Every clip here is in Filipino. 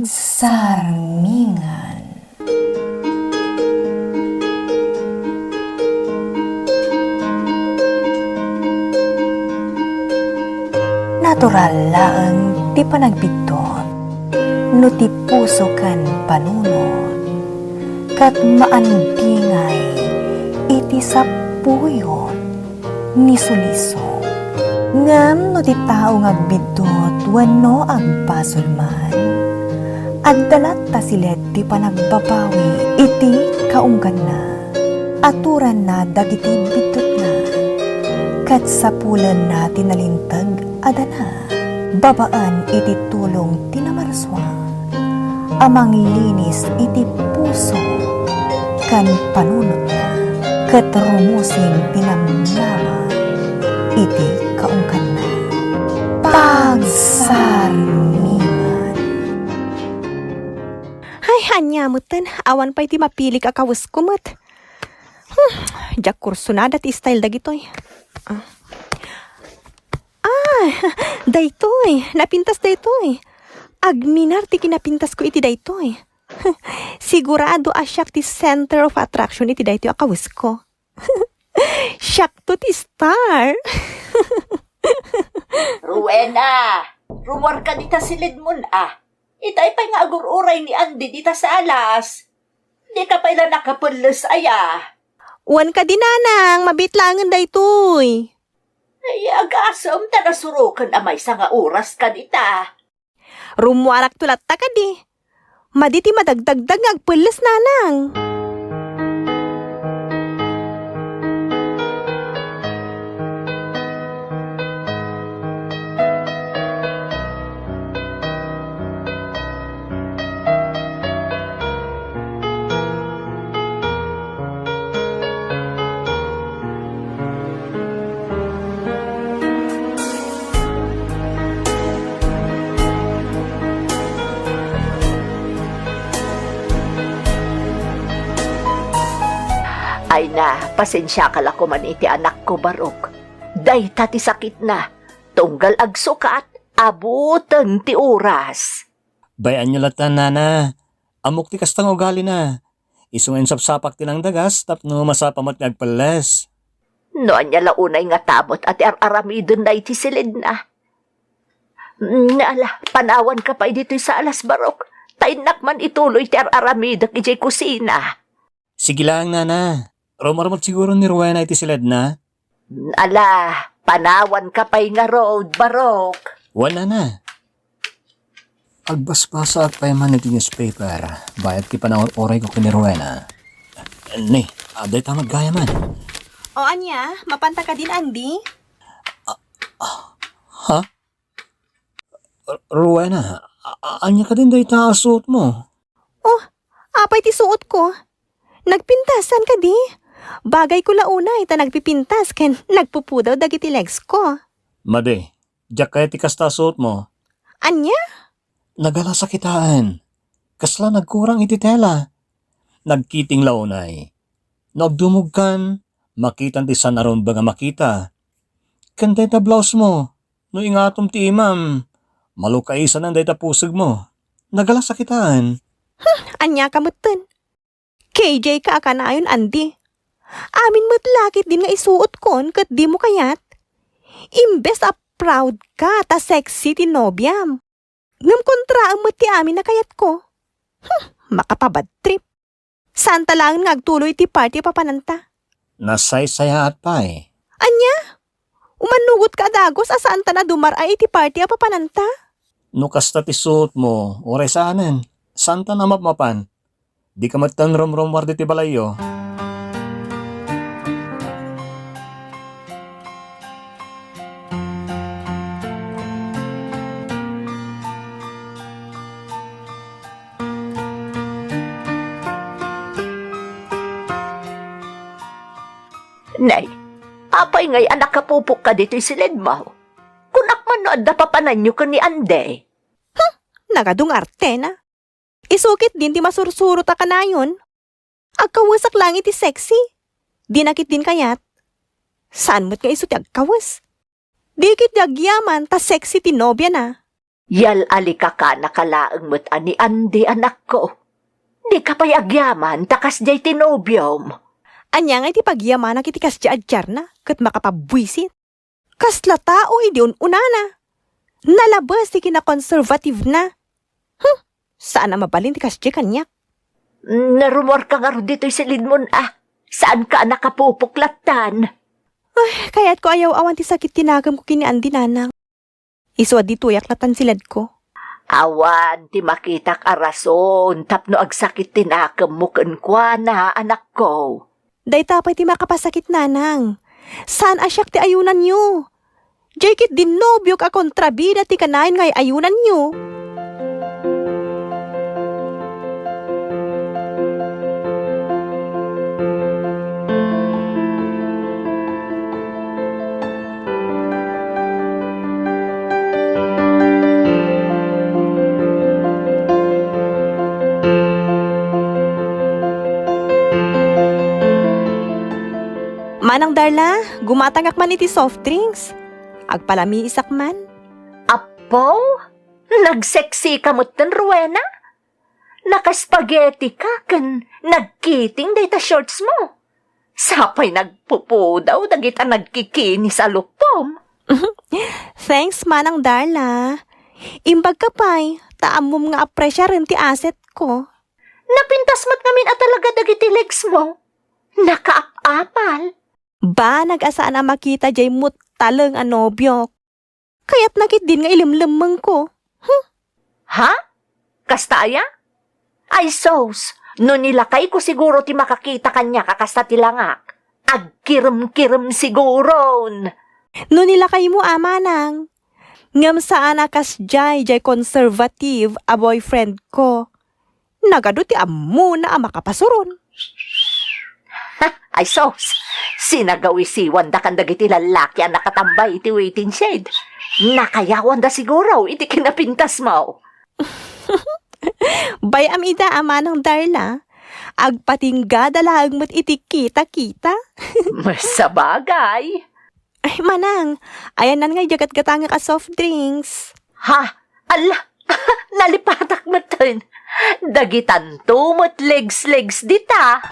Pagsarmingan. Natural laeng ti panagbitot, no ti puso kan panunod, kat maandingay iti sapuyot ni suliso. Ngam no ti tao ngagbitot wano agpasulman, agdalat ta silet ti panagbabawi iti kaunggan na, aturan na dagiti bitot na, kat sapulan na tinalintag adana, babaan iti tulong tinamarswa, amang linis iti puso kan panunot na, kat rumusing tinamnama iti kaungkan na. Pagsarmingan. Ay, hanyamutan. Awan pa iti mapilig akawis kumot. Jak kurso na dati style dagitoy. Daytoy. Napintas daytoy. Agminar ti kinapintas ko iti daytoy. Sigurado asyak ti center of attraction iti daytoy akawis ko. Syak to ti star. Rowena, rumor ka dita silid mo na. Itay pa nga agururay ni Andy dita sa alas. Di ka pa ila nakapulos aya. Wan ka dinanang, mabitlangan daytoy. Ay, agasam ta nasurukan amay sa nga oras ka dita. Rumwarak tulat ta ka di. Maditi madagdagdag nga agpulos nanang. Ay na, pasensya ka la ko man iti anak ko barok. Day tati sakit na. Tunggal ag sukat, abutan ti oras. Bayan nyo latan, nana. Amok ti kastang ugali na. Isungin sapsapak tinang dagas, tapno masapamat nagpalas. Noan niya launay nga tabot at aramidon na iti silid na. Naala, panawan ka pa dito sa alas barok. Tainak man ituloy ti aramidak ijay kusina. Sige lang, nana. Rumormot siguro ni Rowena iti silad na. Ala, panawan ka pa'y nga road, barok. Wala na. Agbasbasa at payaman iti newspaper. Bayad ki panahon oray ko kini Rowena. Ni, aday tamag gaya man. O anya, mapanta ka din, Andy? Ha? Rowena, anya ka din day taasot mo. Oh, apay ti suot ko. Nagpintasan ka di. Bagay ko launa ita nagpipintas ken nagpupudaw dagiti legs ko. Made, diyak kaya ti kastasot mo. Anya? Nagala sa kitaan. Kasla nagkurang iti tela. Nagkiting launay. Nagdumugkan, makitan ti sanaron ba nga makita. Kantay ta blouse mo. No ingatom ti imam. Malukaisan ang day ta pusig mo. Nagala sa kitaan. Anya kamutan. KJ ka akanayon, Andy. Amin mo't lakit din nga isuot kon kat di mo kayat. Imbes a proud ka ta sexy ti nobyam. Ngam kontraan mo't ti amin na kayat ko. Makapabad trip. Saan talangan nga agtuloy ti party papananta? Nasay-saya at pa eh. Anya? Umanugot ka dagos asaan ta na dumaray ti party papananta? No kasta ti suot mo, oray saanan. Santa na mapmapan. Di ka matanrom-rom wardi ti balayo. Nay, apay ngay anak kapupok ka dito'y silid mo. Kunak man no adda papanan nyo ka ni Ande. Nagadung arte na. Isukit din ti masursurot ka na yun. Agkawasak lang iti sexy. Dinakit din kayat. Saan mo't nga iso ti agkawas? Dikit di agyaman ta sexy ti nobya na. Yal alika ka nakalaang mo't ani Andy anak ko. Di ka pa'y agyaman takas jay tinobyom. Anya nga iti pagyamanak iti kasya adyar na, kat makapabwisit. Kasla tao iti unana. Nalabas ti kina-conservative na. Saan na mabalin ti kasya kanyak? Narumor ka nga ro dito'y silid mo Saan ka nakapupuklatan? Kaya't ko ayaw awan ti sakit tinagam ko kini Andy nanang. Iswa di tuyak latan silad ko. Awan, ti makitak arason, tapno agsakit tinakam mo na anak ko. Day tapay ti makapasakit nanang. Saan asyak ti ayunan nyo? Jaykit din nobyo ka kontrabida ti kanayon ngay ayunan nyo. Manang Darla, gumatangak man iti soft drinks. Agpalami isak man. Apo? Nagseksi ka mo't tan Rowena? Nakaspageti ka kan nagkiting data shorts mo. Sapay nagpupo daw dagita nagkikini sa lupom. Thanks, Manang Darla. Imbag ka pa'y, taamom nga apresya rin ti asset ko. Napintas mo't namin at talaga dagiti legs mo. Nakaap-apal. Ba, nag-asaan na makita jay mut taleng anobyok. Kaya't nakit din nga ilimlemeng ko. Ha? Kastaya? Ay sos, no nilakay ko siguro ti makakita kanya kakasta tilangak. Agkirim-kirim siguron. No nilakay mo, amanang. Ngam saan akas jay conservative a boyfriend ko. Nagado ti ammo na makapasuron. Ay sos, sinagawi si Wanda kan dagiti lalaki ang nakatambay iti waiting shed. Nakayawan da siguro iti kinapintas mo. Bayam ida amanang Darla. Agpatingga dalaag mo't iti kita-kita. Masabagay. Ay, manang, ayan nan nga jagat gatanga ka soft drinks. Ha? Ala, nalipatak mo ton. Dagitan tumot legs dita.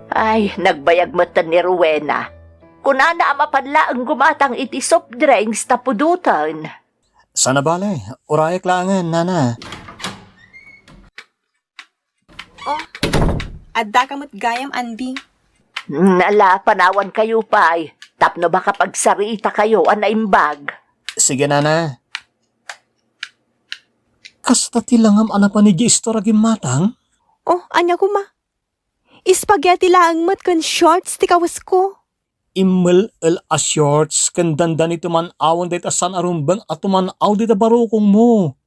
Ay, nagbayag mo tan ni Rowena. Kunana amapadla ang gumatang iti soft drinks tapudutan. Sana bale, urayak langan, nana. Adda ka mo't gayam, Andy. Nala, panawan kayo pa'y. Tapno ba kapag sarita kayo anaimbag? Sige, nana. Kasta tilangam pa ni Gistor agim matang? Oh, anya ko ma. Spaghetti lang mat kan shorts ti kawas ko. Imel a shorts kan dandan ito man awan dita san arumbang at man aw dita barukong mo.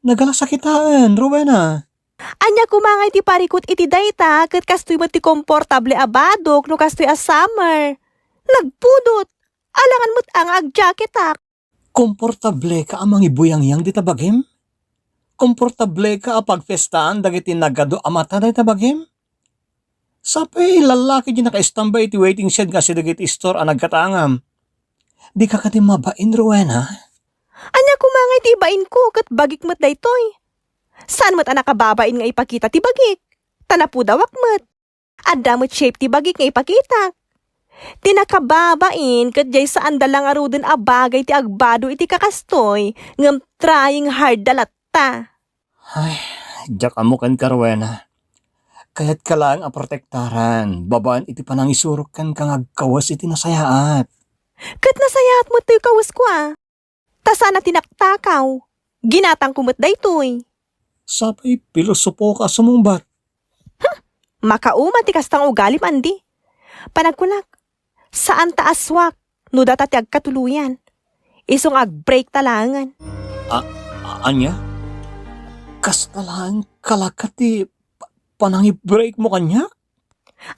Nagalasakitaan, Rowena. Anya ko mga iti parikot iti dayta kat kastoy mo ti komportable abadok no kastoy a summer. Nagpudot. Alangan mo't ang ag-jacket ak. Komportable ka amang ibuyang yang dita bagim? Komportable ka apag festaan dagiti nagado amata dita bagim? Sapay lalaki di naka-standby iti waiting shed kasi dagiti store ang nagkatangam. Di ka kati mabain, Rowena? Anya ko mga iti ibain ko kat bagik mo't daytoy. Saan mo't anak kababain nga ipakita ti bagik? Tanapudawak mo't. Adda mo't shape ti bagik nga ipakita. Tinakababain kat jay saan dalang aruden abagay ti agbado iti kakastoy ngam trying hard dalatta. Ay, diyak amukan ka, Rowena. Kaya't ka lang ang protektaran. Babaan iti panangisurok kan kang agkawas iti nasayaat. Kat nasayaat mo tayo kawas ko Tasana tinaktakaw. Ginatang kumot daytoy. Sapay pilosopo ka sumumbat. Makauma ti kastang ugali mandi. Panagkunak. Saan taaswak? No data ti agkatuluyan. Isong ag-break talangan. Anya? Kasta lang kalakati panangi-break mo kanya?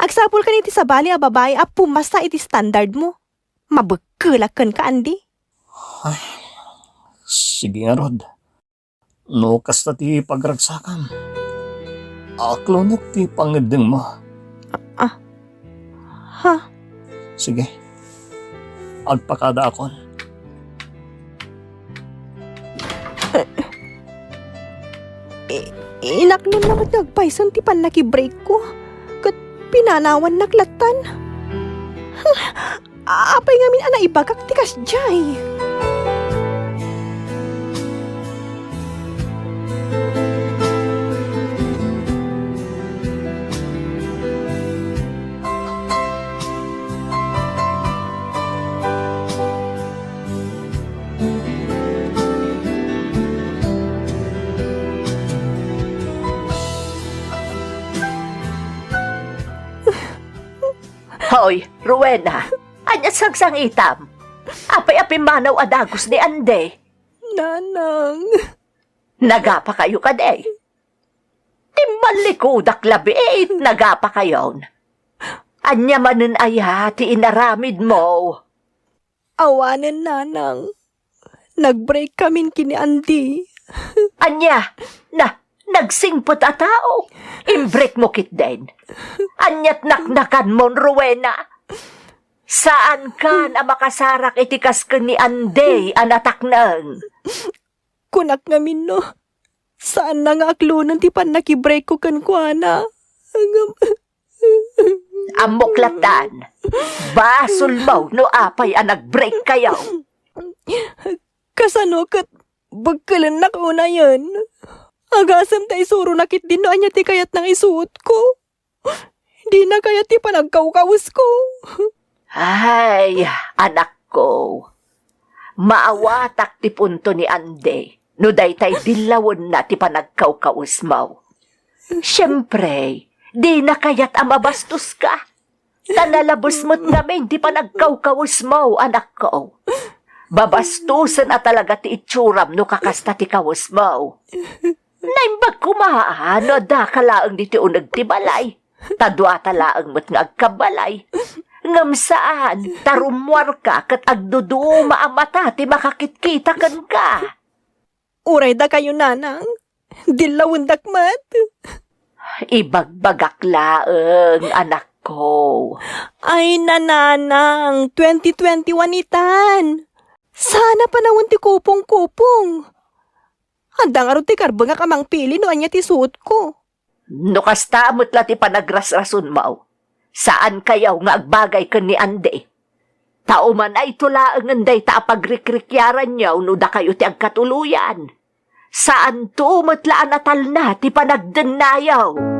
Agsapol ka niti sa bali a babae a pumasta iti standard mo. Mabagkulakan ka, Andy. Sige nga, Rod. No, kasta ti pagragsakan. Aklo na ti pangedeng mo. Ha? Sige. Agpakada akon. Inaklon naman nagpaisan ti panlaki-break ko. Kat pinanawan naklatan. Apay ngamin ana ibagak ti kasjay. Hoy, Rowena, anya sagsang itam. Apay-apay manaw adagos ni Ande. Nanang. Nagapa kayo kaday. Timbalikudak labi, nagapa kayon. Anya manen aya, ti inaramid mo. Awanan, Nanang. Nag-break kami kini Andy. Anya, nagsingpot a tao. Imbreak mo kit din. Anyat naknakan mo, Rowena. Saan ka na makasarak itikas ka ni Ande, anatak nang? Kunak ngamin no. Saan na nga aklunan ti pan nakibreak ko kan kuana. Amoklatan. Basol mo no apay ang nag-break kayo. Kasano kat bagkalan na kauna yan. Agasam tayo suro nakit din no anya ti kayat nang isuot ko. Di na kayat ti panagkaukawas ko. Ay, anak ko. Maawatak ti punto ni Ande. No daytay dilawon na ti panagkaukawas mo. Siyempre, di na kayat ang mabastos ka. Tanalabos mo't namin ti panagkaukawas mo, anak ko. Babastusan na talaga ti itsuram no kakasta ti kawas mo. Naimbag kumaan no da kalaang di ti unag ti balay. Tadwa talaang mo't nga agkabalay. Ngam saan, tarumwar ka kat agdudu maamata ti makakitkita kan ka. Uray da kayo, Nanang. Dilawon dakmat. Ibagbagak laeng, anak ko. Ay, Nanang. 2021 itan. Sana panawon ti kupong-kupong. Handang aro ti karba nga kamang pili no anya ti suot ko. No kasta mo't la ti panagrasrason mo. Saan kayaw nga agbagay ka ni Ande? Tao man ay tulaang nganday ta pagrikrikyaran niyaw no da kayo ti agkatuluyan. Saan to matlaan natal na ti panagdenayaw?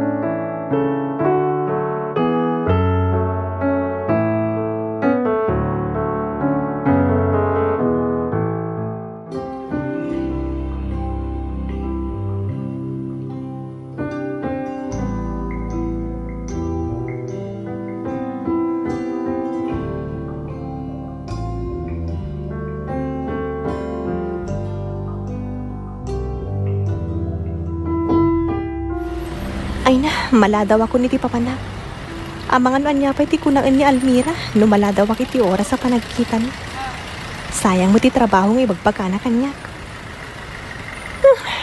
Ay na, maladaw ako ni ti papanak. Amangan no anya pa ti kunaan ni Almira, no maladaw ako ti oras sa panagkita ni. Sayang mo ti trabaho ng ibagbagana kanyak.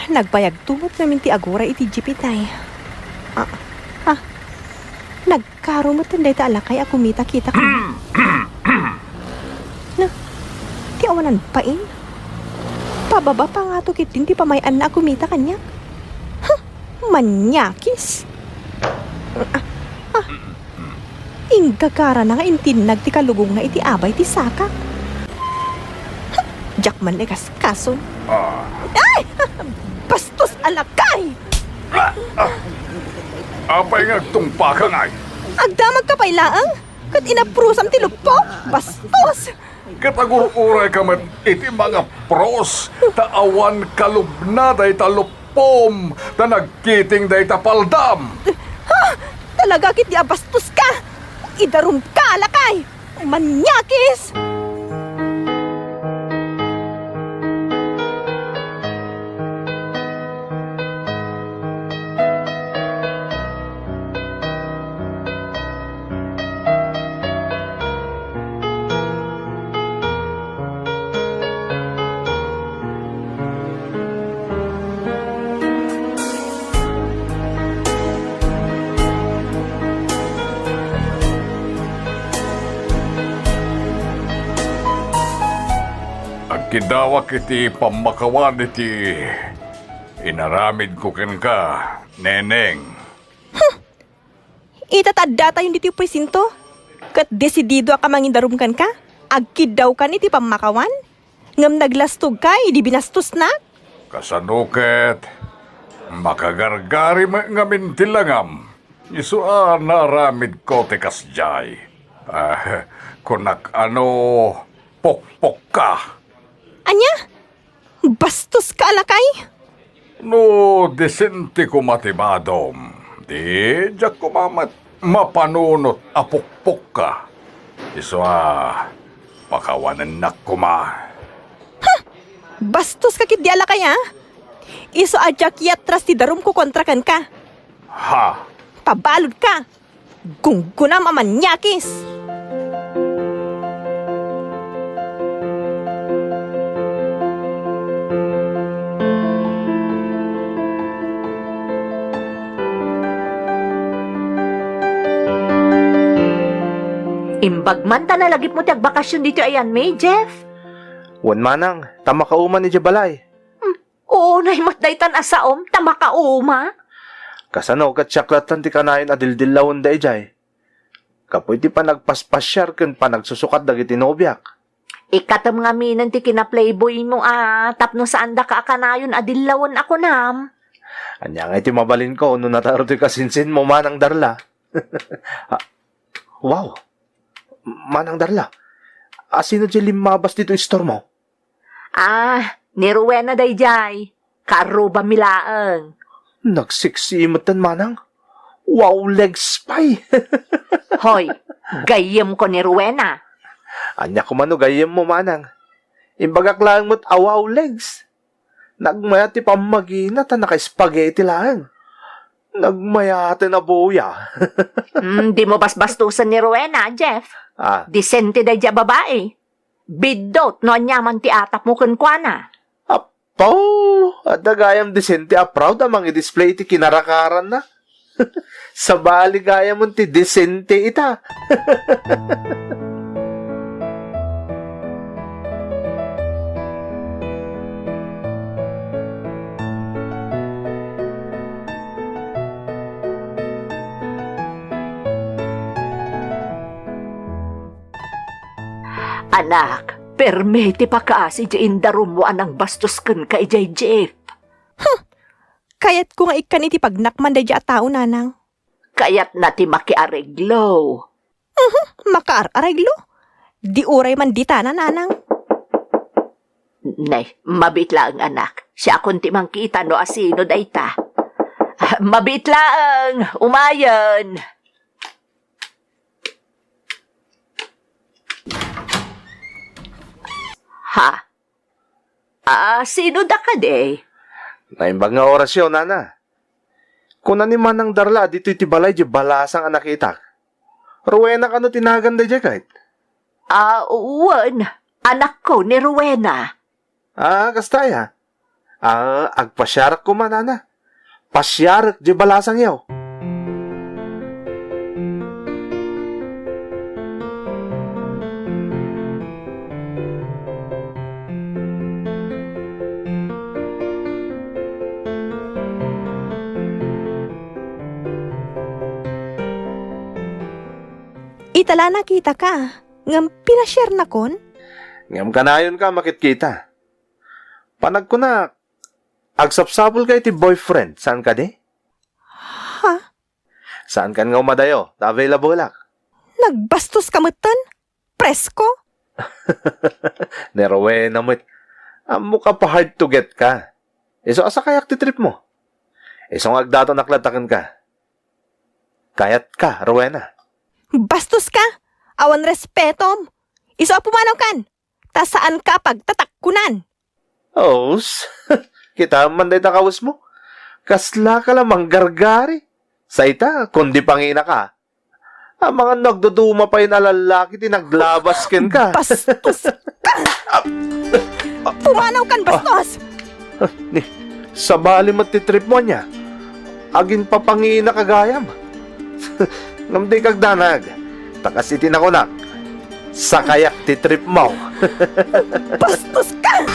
Nagbayag tumot namin ti agora iti jipitay. Nagkaro mo tanday ta alakay ako mita-kita ka. Na, ti awanan pain. Pababa pa nga to kitin ti pamayan na ako mita kanyak. Manyakis. Ingagara na nga intinag ti kalugong na iti abay ti sakak. Jakman lekas kason. Ay! Bastos alakay! Apay nga tungpa ka ngay. Agdamag ka pailaang? Kat inaprusam ti lupo? Bastos! Katagur-uray ka mat iti mga pros. Taawan kalubna day talupom. Ta nagkiting day tapaldam. Talaga kit di abastos ka! Idarum ka alakay! Manyakis! Nagkidawak iti pamakawan iti inaramid ko ken ka, neneng. Itatadda tayo dito presinto. Kat desidido ka mangindarumkan ka. Agkidaw ka iti pamakawan. Ngam naglastog ka, di binastos na. Kasanuket, makagargari ngamin tilangam. Isua naramid ko ti kasjay. Kunak ano, pokpok ka. Anya? Bastos ka alakay? No, desente ko matibadom. Di, jak ko mapanunot apokpok ka. Isua, pakawanan na kuma. Bastos ka kit di alakay ha? Iso adyak yatras ti darum ko kontrakan ka. Ha? Pabalod ka. Gungguna mamanyakis. Imbag man ta nalagip mo ti agbakasyon dito ayan, May, Jeff. Wan manang, tama kauman ni Jabalay. Oo, naimat daytan asaom, tama ka uma. Kasano kat syaklatan ti kanayon adildilawon da ijay. Kapoy ti pa nagpaspasyar ken pa nagsusukat dagiti nobyak. Ikatam nga minan ti kina-playboy mo tapno saan da ka akanayon adillawon ako nam. Anya nga iti mabalin ko no nataro ti kasinsin mo manang darla. Wow, manang darla. Asino di limabas dito istor mo? Ni Rowena dayjay. Karuba milaeng. Nagsiksimatan manang. Wow, leg spy. Hoy, gayem ko ni Rowena. Anya kumano gayem mo manang. Imbagak lang mo't awaw legs. Nagmaya ti pamagina ta naka-spaghetti lang. Nagmaya ti na buya. Di mo basbastusan ni Rowena, Jeff. Disente dayja babae. Bidot no anyaman ti atap mo kunkwana. Apo, at nagayam disente a proud amang i-display ti kinarakaran na. Sa bali gaya mo ti disente ita. Anak, permiti pa ka si Jaindarum mo anang bastos ken ka ijay Jeff. Kayat ko nga ikan iti pagnakman dayja a tao nanang. Kayat na ti makiareglo. Makaar-areglo. Di uray man dita na nanang. Nay, mabit lang anak. Siya akong ti mangkita no asino dayta. Mabit lang, umayon. Ha? Sino da ka de? Naimbag nga orasyon, nana. Kung ni manang darla, dito iti balay, di balasang anak itak. Rowena ka no tinagan da kahit. Uwan. Anak ko ni Rowena. Kastaya. Agpasyarak ko man, nana. Pasyarak, di balasang yaw. Itala nakita ka. Ngam pinashare na kon. Ngam kanayon ka makitkita. Panag ko na, agsapsapol ka iti boyfriend. Saan ka di? Ha? Saan ka nga umadayo? Available lak. Nagbastos ka mutan? Presko? Nerowena mo't. Amo ka pa hard to get ka. Iso asa kayak ti trip mo? Iso nga agdato naklatakan ka. Kayat ka, Rowena. Bastos ka? Awan respetom. Iso pumanaw kan. Ta saan ka pagtatakkunan? Os, kita man day takawas mo. Kasla ka lamang gargari. Sa ita, kundi pangina ka. Ang mga nagduduma pa yun alalaki, tinaglabas ken ka. Bastos ka! Pumanaw kan, bastos! Sa bali matitrip mo niya. Agin pa pangina kagayam. Ngamdi kag danag. Takas iti na ko na. Sa kayak titrip mo. Bastos ka!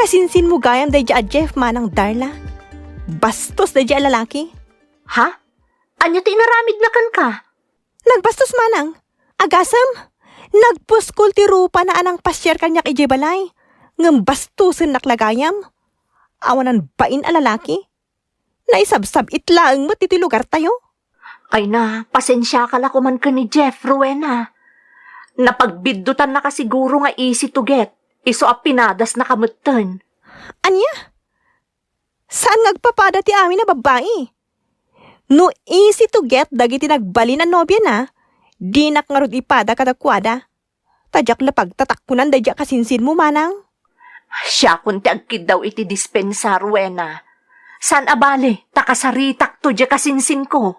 Kasinsin mo gayam day a Jeff manang Darla. Bastos day a lalaki. Ha? Anya tinaramid na kan ka? Nagbastos manang. Agasam. Nagpuskul ti rupa na anang pasyar kanyak ijebalay. Ngam bastusin naklagayam. Awanan bain a lalaki. Naisabsab itlaang mo titi lugar tayo. Ay na, pasensya ka la kuman ka ni Jeff, Rowena. Napagbiddutan na kasiguro nga easy to get. Iso a pinadas na kamutan. Anya? Saan nagpapada ti amin na babae? No easy to get dagiti nagbali na nobya na, di nakngarod ipada kadakwada. Tadyak lapag tatakpunan dadya kasinsin mo manang. Siya kunti agkid daw iti dispensa, Rowena. San abale, takasaritak to dya kasinsin ko.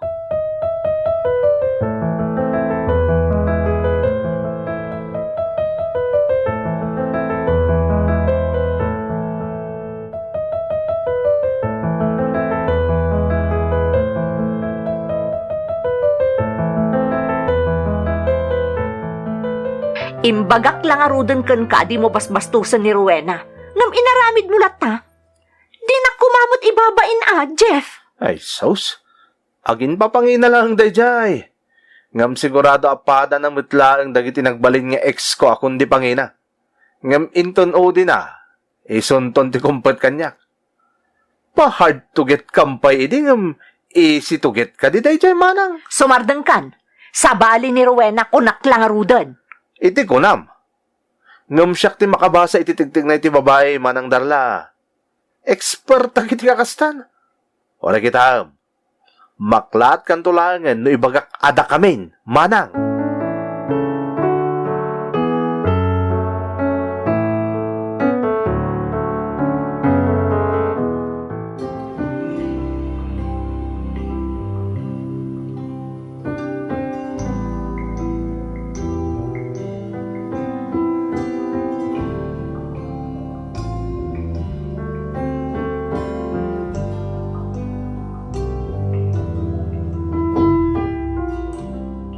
Imbagak lang aruden ken ka, di mo basbastusan ni Rowena. Ngam inaramid mo lata. Di na kumamot ibabain Jeff. Ay, sus. Agin pa pangina lang dayjay. Ngam sigurado apada na mutlaang dagiti nagbalin nga ex ko akong di pangina. Ngam inton o di na. Isunton ti kumpet kanyak. Pa-hard to get kampay idi ngam easy to get ka di dayjay manang. Sumardeng kan. Sa bali ni Rowena kunak lang aruden. Iti kunam. Ngam siyak ti makabasa iti tigtig na iti babae manang Darla. Expert ang iti kakastan. Wala kita. Maklat kan tulangan no ibagak ada kamin, manang.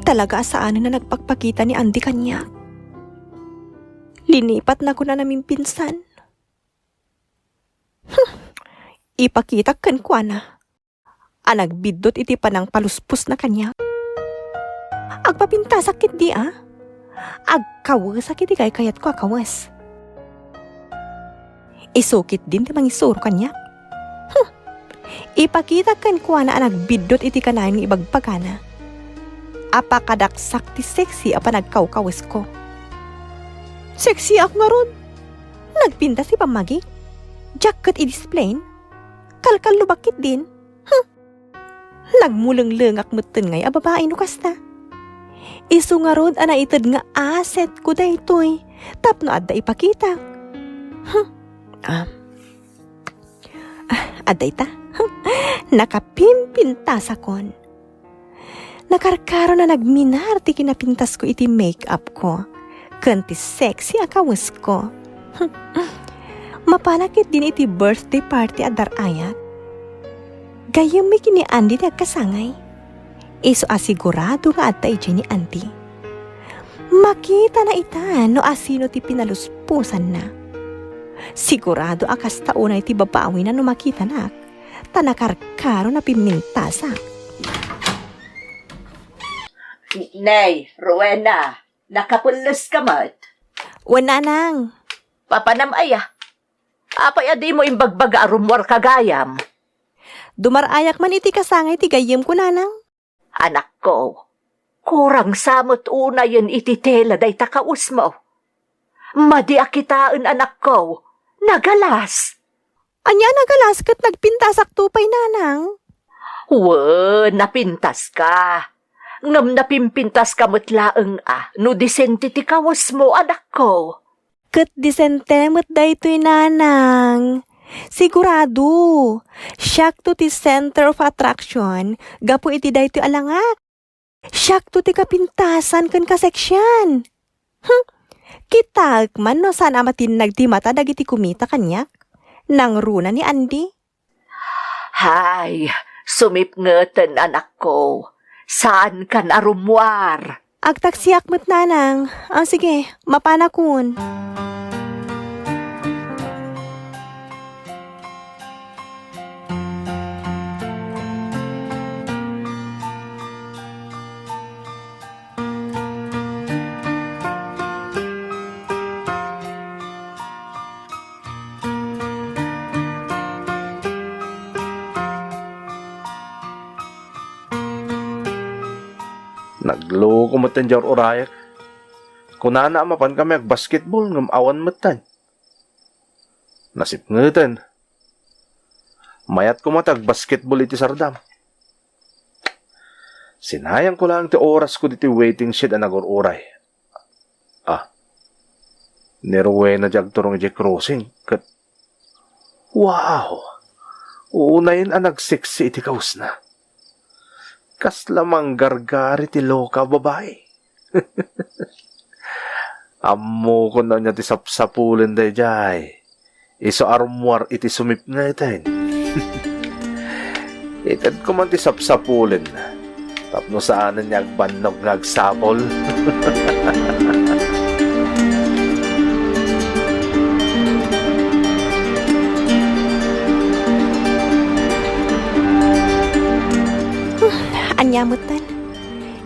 Talaga saan na nagpagpakita ni Andy kanya. Linipat na ko na naming pinsan. Ipakita kan kwa na. Nagbidot iti pa ng paluspos na kanya. Agpapinta sakit di Agkawas sakit di kay kayat ko akawas. Isukit din ti mangisuro kanya. Ipakita kan kwa na nagbidot iti kanayon ng ibagpagana. Apakadaksak ti sexy apa nagkawkawis ko. Sexy ako nga ron. Nagpinta si pamagi. Jacket i-displayin. Kalkal lubakit din. Nagmulang-lengak mutin ngay babae no kasta. Isu nga ron itad nga asset ko da ito'y. Tapno adda ipakita. Adda ita. Nakapimpinta sa kon. Nakarkaro na nagminar ti kinapintas ko iti make-up ko. Kanti sexy akawas ko. Mapanakit din iti birthday party at darayat. Gayam may kini Andy ti agkasangay. Iso asigurado nga at tayo ni Andy. Makita na ita no asino ti pinaluspusan na. Sigurado akas taunay ti babawi na no makita na. Tanakarkaro na pimintasak. Nay, Rowena, nakapulos ka mat. Wala nang. Papanam aya. Apay adi mo imbagbaga arumwar kagayam. Dumarayak man iti kasangay ti gayem ko nanang. Anak ko, kurang samot una yun iti tela day takaus mo. Madi akitaan anak ko, nagalas. Anya nagalas kat nagpintasak tupay nanang. Napintas ka. Ngam napimpintas ka mutlaang no disente ti kawas mo, anak ko. Kat disente mo't daytoy nanang. Sigurado, siyak to ti center of attraction, gapo iti daytoy alangak. Siyak to ti kapintasan kan kaseksyan. Kitag man no sana matinag ti mata dagiti kumita kanyak. Nang runa ni Andy. Hay, sumipngeten anak ko. Saan ka narumwar? Agtaksiak mo't nanang. Sige, mapanakun. Nagloko mo tan jar orayak. Kunana mapan kami ag basketball ngam awan matan. Nasip ngeten. Mayat ko matag basketball iti sardam. Sinayang ko lang ti oras ko diti waiting shed a nagururay. Niruwe na jag turong iti crossing. Kat, wow! Uunayin ang nagseksi iti kaus na. Kas lamang gargari ti loka babae. Amo ko na niya ti sapsapulin day jay. Iso armoire iti sumip na itin. Itad ko man ti sapsapulin. Tapno saanan niya agbanog nagsapol. Anyamutan.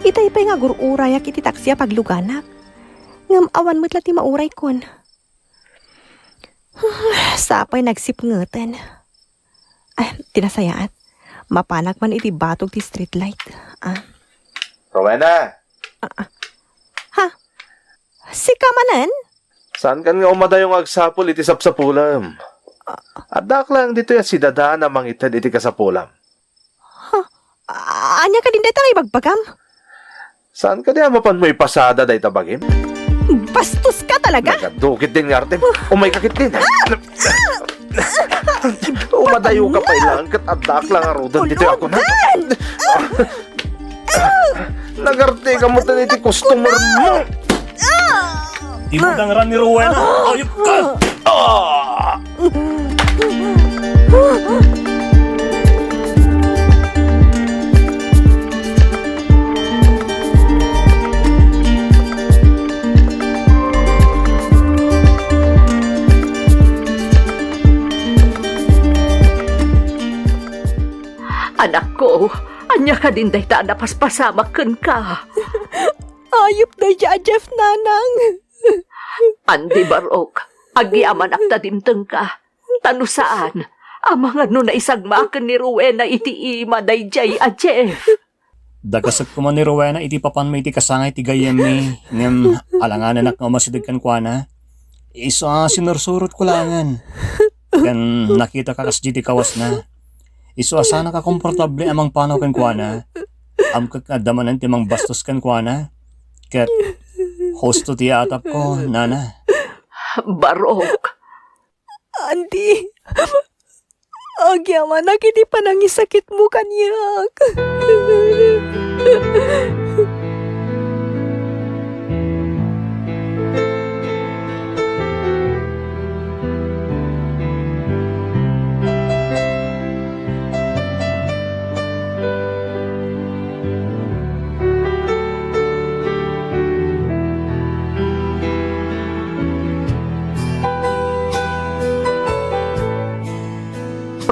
Itay pa'y nga gururayak iti taksiya pagluganak. Ngam awan mo't lati mauray kon. Sapay nagsipngeten. Tinasayaat. Mapanak man iti batog ti streetlight. Rowena! Si Kamanan? Saan kan nga umadayong agsapol iti sapsapulam? Adak lang dito ya si Dada na mangitad iti kasapulam. Anya ka din dito ay bagbagam? Saan ka diya mapan mo ipasada day tabagim? Bastos ka talaga? Nagadukit din nga arte. Umay kakit din. Umadayo ka pa ilang kat adak lang arudan dito ako na. Nagarte ka mo taniti customer mo. Di mo dangaran ni Rowena. Ayop ka! Anak ko, anya ka din day ta napaspasamakan ka. Ayop na dya, Jeff nanang. Andi Barok, agi aman akta dimteng ka. Tano saan? Amang ano na isagmakan ni Rowena iti ima day jay a Jeff. Dagasag ko man ni Rowena iti papan mo iti kasangay ti gayem ni ngem alanganan ak nga masidag kan kwa na. Isa sinursurot ko langan. Kan nakita ka kas ti kawas na. Iso asana ka komportable amang panaw kan kwa na. Am kakadamanan ti mang bastos kan kwa na. Kat hosto ti atap ko, nana. Barok, Andy, agyaman na kiti panangisakit mo kanyak.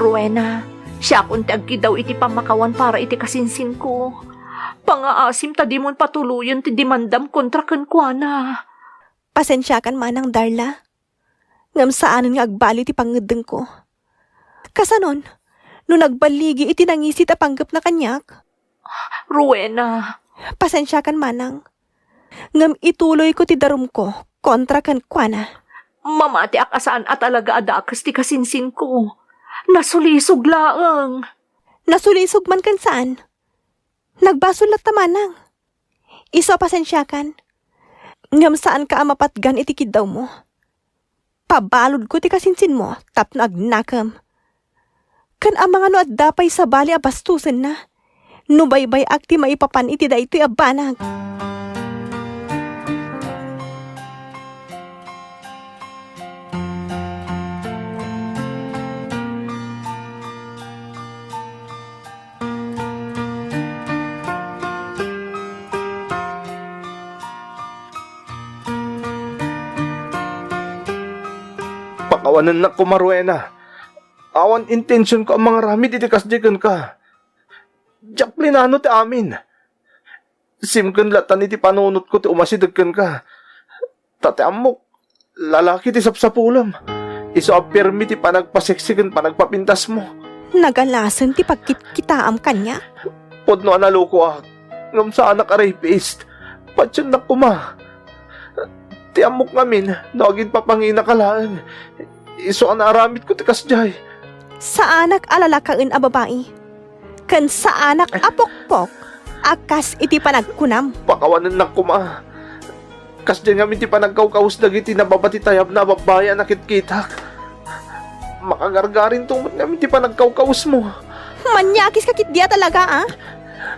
Rowena, siya kunti agi daw iti pamakawan para iti kasinsin ko. Pangaasim ta di mon patuluyan ti dimandam kontra ken kuana. Pasensya kan manang Darla. Ngam saanan nga agbali ti pangedeng ko. Kasanon, no nagbaligi iti nangisit a panggap na kanyak. Rowena, Pasensya kan manang. Ngam ituloy ko ti darum ko kontra kan kuana. mamati akasaan at talaga adakas ti kasinsin ko. Nasulisog laeng. Nasulisog man kan saan? Nagbasulat ta manang. Iso pasensyakan. Ngam saan ka amapatgan itikid daw mo. Pabalod ko ti kasinsin mo, tapno agnakam. Kan amang ano at dapay sa bali abastusen na. Nubaybay akti maipapan iti da ito'y abanag. Awanan na ko Maruena. Awan intention ko ang mga rami iti kasdigan ka. Diyak plinano ti amin. Simken latan iti panunot ko ti umasidagkan ka. Tate amok, lalaki ti sapsapulam. Iso apirmi ti panagpaseksikan panagpapintas mo. Nagalasan ti pagkitaam kanya. Podno analoko ngam sa anak a rapist. Patsyon na kuma. Ti amok ngamin, nagin papangina kalaan. Iso ang aramit ko ti kasjay. Sa anak alalakain a babae. Kan sa anak apokpok, akas iti panagkunam. Pakawanan na kuma. Kasjay ngamin ti panagkawkaus dagiti nababati tayab na babayan nakitkitak. Makagargarin tungmat ngamin ti panagkawkaus mo. Manyakis ka kitdiya talaga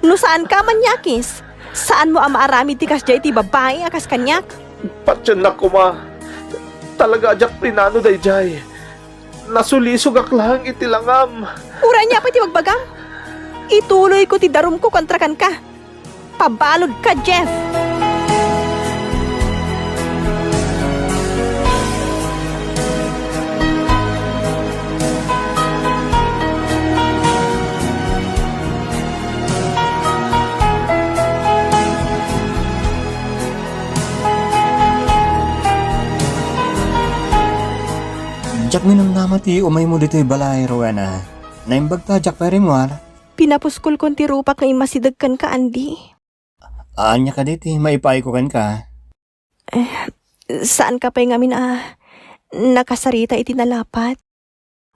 No saan ka manyakis? Saan mo ang maaramid ti kasjay ti babae akas kanyak? Patsyon na kuma. Talaga ajak plinano dayjay. Nasulisog aklang iti langam. Ura niya pa ti magbagang. Ituloy ko ti darum ko kontrakan ka. Pabalod ka, Jeff. Jak minum nama ti umay mo dito balay, Rowena. Naimbag ta, jak perimwar. Pinapuskol kon ti rupak nga imasidagkan ka, Andy. Anya ka dito, maipay ko kan ka. Saan ka pa ngamin nakasarita iti nalapat?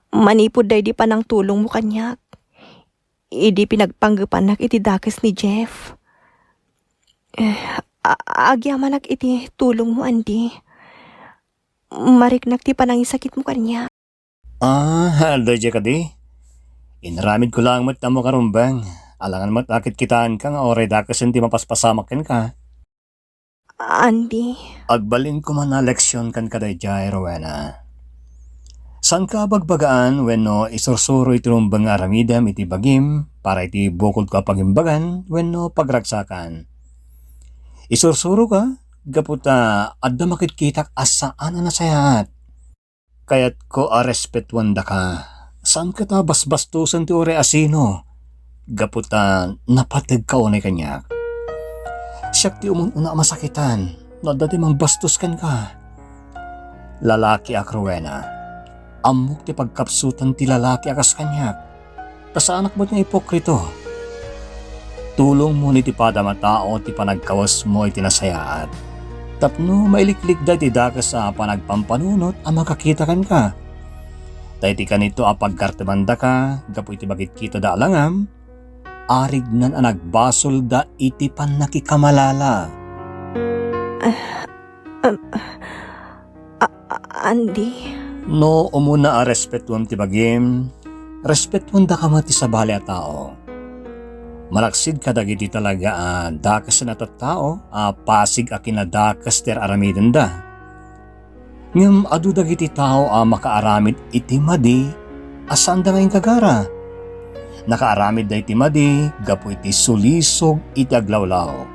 Manipod day di pa ng tulong mo kanyak. Idi pinagpanggapanak iti dakes ni Jeff. Agyamanak iti tulong mo, Andy. Mariknak ti panang sakit mo kanya. Dodya ka di. Inaramid ko lang mat na mo karumbang. Alangan mat akit kitaan ka nga oray dakas hindi mapaspasamakin ka. Andy. Agbalin ko man na leksyon kan ka dayjay, Rowena. San ka bagbagaan wenno isursuro iti rumbang aramidam iti bagim para iti bukod ka pagimbagan wenno pagragsakan. Isursuro ka? Gaputa, adda makitkitak asaan na sayat. Kayat ko respetuan da ka. Saan ka ta basbastusan ti ore asino? Gaputa, napatag ka unay kanyak. Siyak ti una masakitan. No dati mang bastos kan ka. Lalaki ak Rowena. Amok ti pagkapsutan ti lalaki akas kanyak. Tas anak mo ti ipokrito. Tulong mo ni ti padamatao ti panagkawas mo iti nasayaat. Tapno mailiklik da ti dakas sa panagpampanunot ang makakita kan ka. Tayti ka nito apagkartemanda ka, gapu iti bagit kita da alangam, arig nan nagbasol da iti pan nakikamalala. Andy. No, umuna respetuan ti bagim, respetuan da ka mati sa bali a tao. Malaksid ka dagiti talaga dakas na tattao, pasig a kinadakas ter aramiden da. Ngam adu dagiti tao makaaramid iti madi, asan da ngayon kagara. Nakaaramid da iti madi, gapu iti sulisog iti aglawlaw.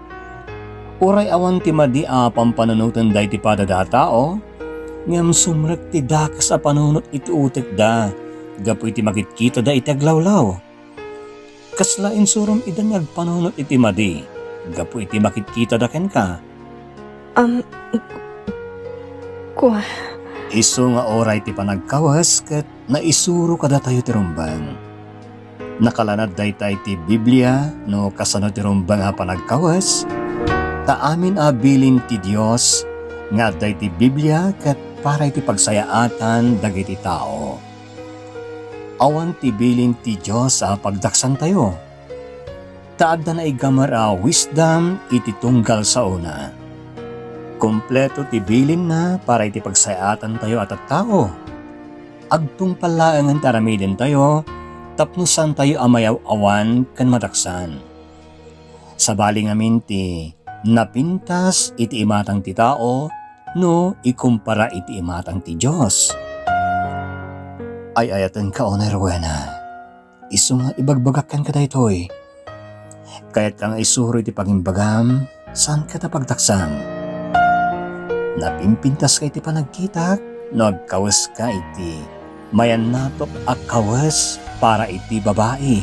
Uray awan ti madi pampanunutan da iti padada tao, ngam sumrek ti dakas a panunot iti utek da, gapu iti magitkita da iti aglawlaw. Kaslain surum idan nagpanunot iti madi, gapu iti makitkita da ken ka. Kuha. Iso nga oray ti panagkawas ket naisuro kada tayo ti rumbang. Nakalanad daytay ti Biblia no kasano ti rumbang panagkawas. Ta amin bilin ti Dios nga day ti Biblia ket para iti pagsayaatan dagiti tao. Awan ti bilin ti Diyos pagdaksan tayo. Taad na igamar wisdom iti tunggal sa una. Kompleto ti bilin na para iti pagsayatan tayo at tao. Agtung palaangan taramidin tayo, tapnusan tayo amayaw awan kan mataksan. Sabali ngamin ti napintas iti imatang ti tao, no ikumpara iti imatang ti Diyos. Ay ayatan ka o na Rowena. Iso nga ibagbagakan ka daytoy. Kaya't kang isuro iti pagimbagam, saan ka ta pagtaksam? Napimpintas ka iti panagkitak, Nagkawas ka iti, mayan natok akawas para iti babae.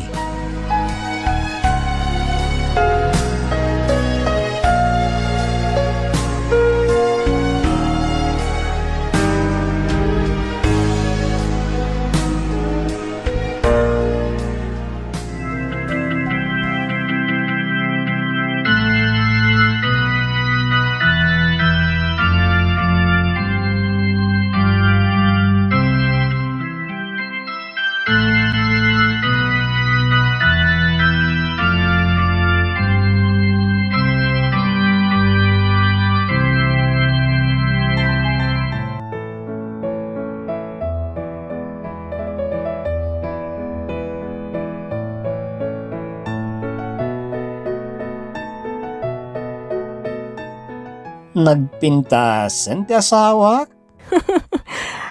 Nagpintasan ti asawak?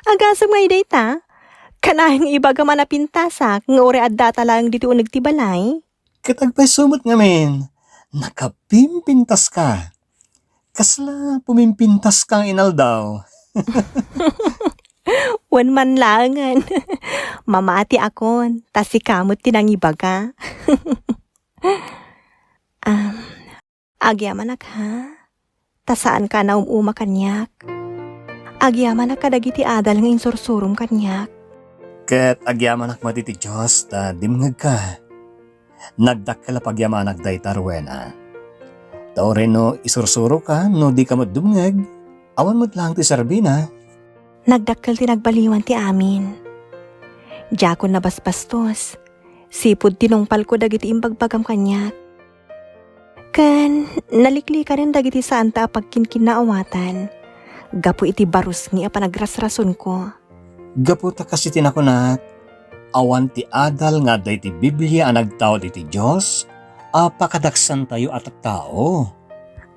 Agasang may data. Kanahing iba ka man na pintasak, nga ore at data lang dito nagtibalay. Katagpay sumot ngamin, nakapimpintas ka. Kasla pumimpintas kang inaldaw. Wan man langan. Mamati akon, tas si kamot tinangiba ka. Agyaman ha? Tasaan ka na umuma kanyak? Agyaman kadagiti adal nga insursurum kanyak? Ket agyamanak matiti Diyos ta dimngag ka. Nagdakkala pagyamanak day tarwena. Taore no isursuro ka no di ka madumngag. Awan mo't lang ti Sarbina. Nagdakkal ti nagbaliwan ti amin. Diyakon na basbastos. Sipod tinongpal ko dagiti imbagbagam kanyak. Kan nalikli ka rin dagiti saan ta pagkinkinnaawatan. Gapo iti barus nga panagrasrason ko. Gapo ta kasi tinakunat. Awan ti adal nga day ti Biblia ang nagtawad iti Diyos. Apakadaksan tayo at tao.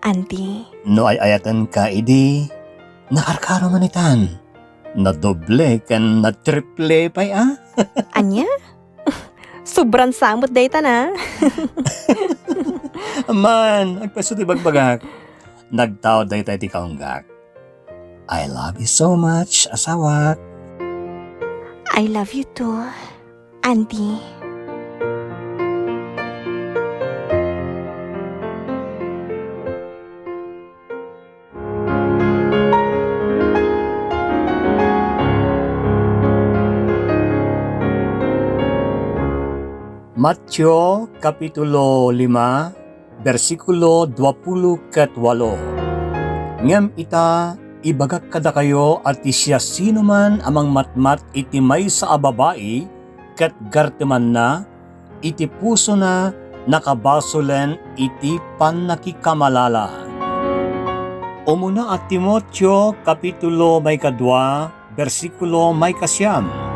Auntie, No ay ayatan ka idi. Nakarkaro manitan. Na doble kan na triple pay anya? Sobrang samot dayta na. Man, agpasuti bagbagak. Nagtawad day tayo ti kaunggak. I love you so much, asawak. I love you too, Auntie. Mateo Kapitulo 5, versikulo 28. Ngem ita, ibagak kada kayo at siya sino man amang matmat iti may sa ababai, kat garteman na, iti puso na nakabasolen iti panakikamalala. Umuna at Timoteo Kapitulo 2, versikulo 9.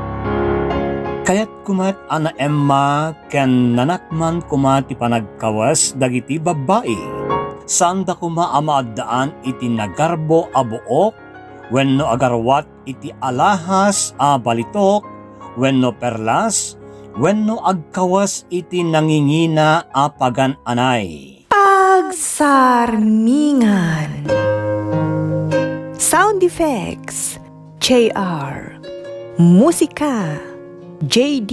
Kaya't kumat ana Emma ken nanakman kumat ti panagkawas dagiti babae. Saan da kuma amaadaan iti nagarbo a buok, wenno agarwat iti alahas a balitok, wenno perlas, wenno agkawas iti nangingina a pagan-anay. Pagsarmingan. Sound effects, JR. Musika, JD.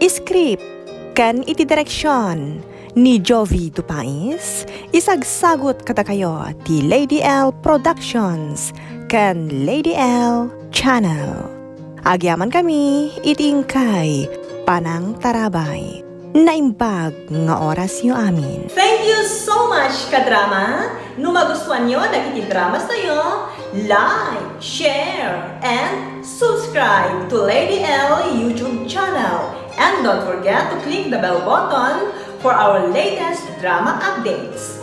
Script, kan iti direksyon ni Jovi Dupais. Isagsagot kada kayo ti Lady L Productions kan Lady L Channel. Agyaman kami itingkay Panang Tarabay. Naimbag nga oras yu amin. Thank you so much, kadrama! No magustuhan nyo dagiti dramas tayo, like, share, and subscribe to Lady L YouTube channel. And don't forget to click the bell button for our latest drama updates.